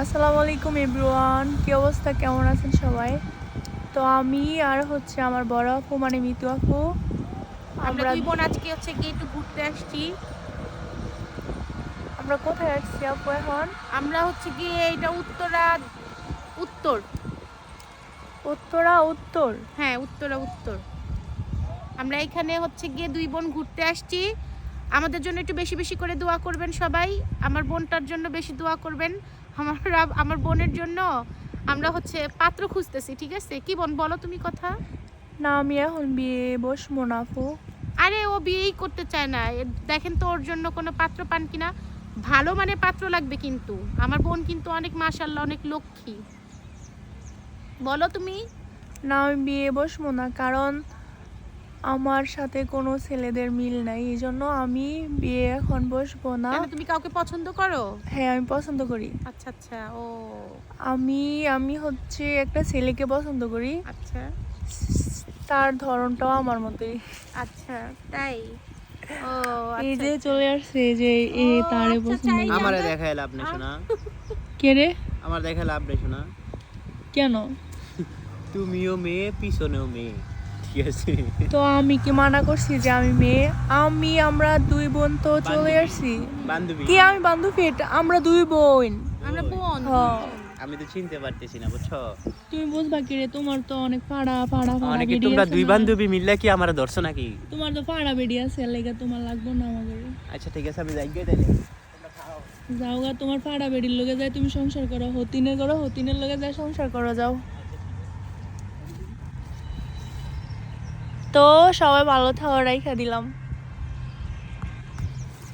আসসালামু আলাইকুম এভরিওয়ান, কি অবস্থা, কেমন আছেন সবাই? তো আমি আর হচ্ছে আমার বড় আপু মানে মিতু আপু, আমরা দুই বোন আজকে হচ্ছে গিয়ে একটু ঘুরতে আসছি। আমরা কোথায় আসছি আপু এখন? আমরা হচ্ছে গিয়ে এটা উত্তর। উত্তরা উত্তর। হ্যাঁ, উত্তর। আমরা এখানে হচ্ছে গিয়ে দুই বোন ঘুরতে আসছি। আমাদের জন্য একটু বেশি বেশি করে দোয়া করবেন সবাই। আমার বোনটার জন্য বেশি দোয়া করবেন। আমার বোনের জন্য আমরা হচ্ছে পাত্র খুঁজতেছি, ঠিক আছে? কি বোন, বলো তুমি কথা। না, আমি এখন বিয়ে বসবো না আপু। আরে ও বিয়েই করতে চায় না। দেখেন তো ওর জন্য কোনো পাত্র পান কিনা। ভালো মানে পাত্র লাগবে কিন্তু। আমার বোন কিন্তু অনেক মাশাআল্লাহ, অনেক লক্ষ্মী। বলো তুমি। না, আমি বিয়ে বসবো না, কারণ আমার সাথে কোনো ছেলেদের মিল নাই, এই জন্য আমি বিয়ে এখন বসবো না। কেন, তুমি কাউকে পছন্দ করো? হ্যাঁ, আমি পছন্দ করি। আচ্ছা আচ্ছা। ও আমি আমি হচ্ছে একটা ছেলেকে পছন্দ করি, আচ্ছা তার ধরনটাও আমার মতোই। আচ্ছা, তাই? ও এই আচ্ছা যে আচ্ছা। চলে আসছে যে এ ও তারে আচ্ছা, পছন্দ চাই করে। আমারে আমরা- দেখায় লাভ নেই শোনা। কে রে? আমার দেখায় লাভ নেই শোনা। কেন? তুমিও মেয়ে, পিছনেও মেয়ে, ঠিক আছে? তো আমি কি মানা করছি যে আমি মেয়ে? আমরা দুই বোন তো চলে বান্ধবী। আসছি। বান্ধবী। কি আমি বান্ধবী? আমরা দুই বোন। আমরা বোন। হ্যাঁ। আমি তো চিনতে পারতেছি না, বুঝছো? তুমি বুঝবা কি রে? তোমার তো অনেক ফাড়া ফাড়া ফাড়া অনেকে বেডি তোমরা আছে দুই না? বান্ধবী মিললে কি আমার ধরছো নাকি? তোমার তো ফাড়া বেডি আছে, লেগে তোমার লাগবে না আমাদের। আচ্ছা ঠিক আছে, আমি যাই গিয়ে তাইলে। যাও গা, তোমার ফাড়া বেডির লগে যায় তুমি সংসার করো, হতিনের লগে যায় সংসার করো, যাও। তো সবাই ভালো থাও, রাইখা দিলাম।